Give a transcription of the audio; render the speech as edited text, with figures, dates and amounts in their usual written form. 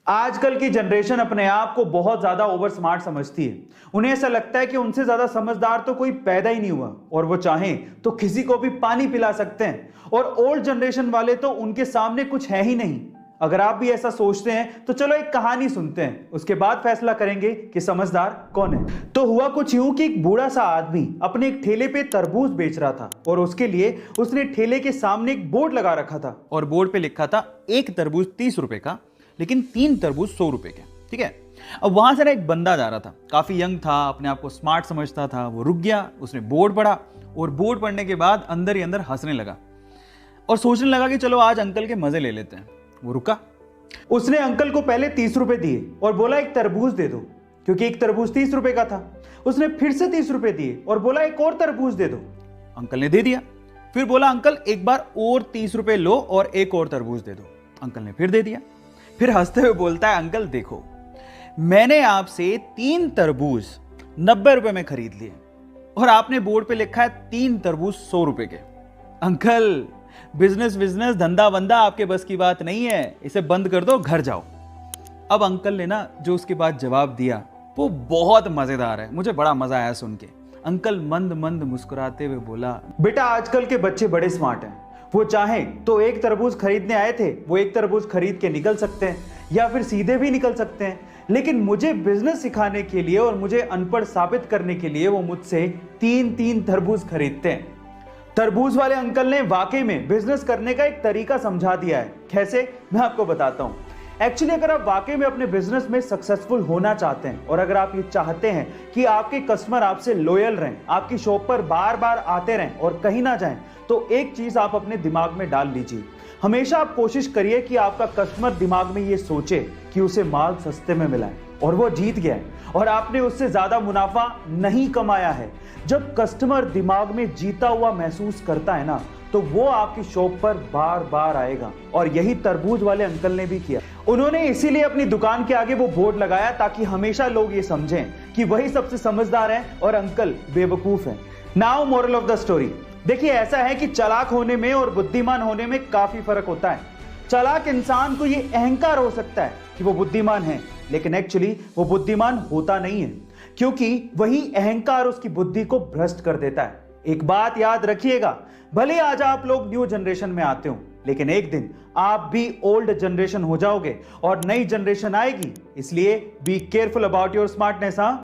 आजकल की जनरेशन अपने आप को बहुत ज्यादा ओवर स्मार्ट समझती है। उन्हें ऐसा लगता है कि उनसे ज्यादा समझदार तो कोई पैदा ही नहीं हुआ और वो चाहें तो किसी को भी पानी पिला सकते हैं। और ओल्ड जनरेशन वाले तो उनके सामने कुछ है ही नहीं। अगर आप भी ऐसा सोचते हैं तो चलो एक कहानी सुनते हैं, उसके बाद फैसला करेंगे कि समझदार कौन है। तो हुआ कुछ यूं कि एक बूढ़ा सा आदमी अपने एक ठेले पे तरबूज बेच रहा था और उसके लिए उसने ठेले के सामने एक बोर्ड लगा रखा था और बोर्ड पे लिखा था एक तरबूज 30 रुपए का, लेकिन 3 तरबूज 100 रुपए के। ठीक है। अब वहां से ना एक बंदा जा रहा था, काफी यंग था, अपने आप को स्मार्ट समझता था। वो रुक गया, उसने बोर्ड पढ़ा और बोर्ड पढ़ने के बाद अंदर ही अंदर हंसने लगा और सोचने लगा कि चलो आज अंकल के मजे ले लेते हैं। वो रुका, उसने अंकल को पहले 30 रुपए दिए और बोला एक तरबूज दे दो, क्योंकि एक तरबूज 30 रुपए का था। उसने फिर से 30 रुपए दिए और बोला एक और तरबूज दे दो। अंकल ने दे दिया। फिर बोला अंकल एक बार और 30 रुपए लो और एक और तरबूज दे दो। अंकल ने फिर दे दिया। फिर हंसते हुए बोलता है अंकल देखो, मैंने आपसे 3 तरबूज 90 रुपए में खरीद लिए और आपने बोर्ड पे लिखा है 3 तरबूज 100 रुपए के। अंकल बिजनेस बिजनेस धंधा वंदा आपके बस की बात नहीं है, इसे बंद कर दो, घर जाओ। अब अंकल ने ना जो उसके बाद जवाब दिया वो बहुत मजेदार है, मुझे बड़ा मजा आया सुन के। अंकल मंद मंद मुस्कुराते हुए बोला, बेटा आजकल के बच्चे बड़े स्मार्ट हैं। वो चाहें तो एक तरबूज खरीदने आए थे, वो एक तरबूज खरीद के निकल सकते हैं या फिर सीधे भी निकल सकते हैं, लेकिन मुझे बिजनेस सिखाने के लिए और मुझे अनपढ़ साबित करने के लिए वो मुझसे 3-3 तरबूज खरीदते हैं। तरबूज वाले अंकल ने वाकई में बिजनेस करने का एक तरीका समझा दिया है। कैसे, मैं आपको बताता हूं। एक्चुअली अगर आप वाकई में अपने बिजनेस में सक्सेसफुल होना चाहते हैं और अगर आप ये चाहते हैं कि आपके कस्टमर आपसे लॉयल रहें, आपकी शॉप पर बार बार आते रहें और कहीं ना जाएं, तो एक चीज आप अपने दिमाग में डाल लीजिए। हमेशा आप कोशिश करिए कि आपका कस्टमर दिमाग में ये सोचे कि उसे माल सस्ते में मिला है और वो जीत गया है और आपने उससे ज्यादा मुनाफा नहीं कमाया है। जब कस्टमर दिमाग में जीता हुआ महसूस करता है ना, तो वो आपकी शॉप पर बार बार आएगा। और यही तरबूज वाले अंकल ने भी किया। उन्होंने इसीलिए अपनी दुकान के आगे वो बोर्ड लगाया ताकि हमेशा लोग ये समझें कि वही सबसे समझदार हैं और अंकल बेवकूफ हैं। Now moral of the story, देखिए ऐसा है कि चालाक होने में और बुद्धिमान होने में काफी फर्क होता है। चालाक इंसान को ये अहंकार हो सकता है कि वो बुद्धिमान है, लेकिन एक्चुअली वो बुद्धिमान होता नहीं है, क्योंकि वही अहंकार उसकी बुद्धि को भ्रष्ट कर देता है। एक बात याद रखिएगा, भले आज आप लोग न्यू जनरेशन में आते हो, लेकिन एक दिन आप भी ओल्ड जनरेशन हो जाओगे और नई जनरेशन आएगी। इसलिए be careful about your smartness. हाँ।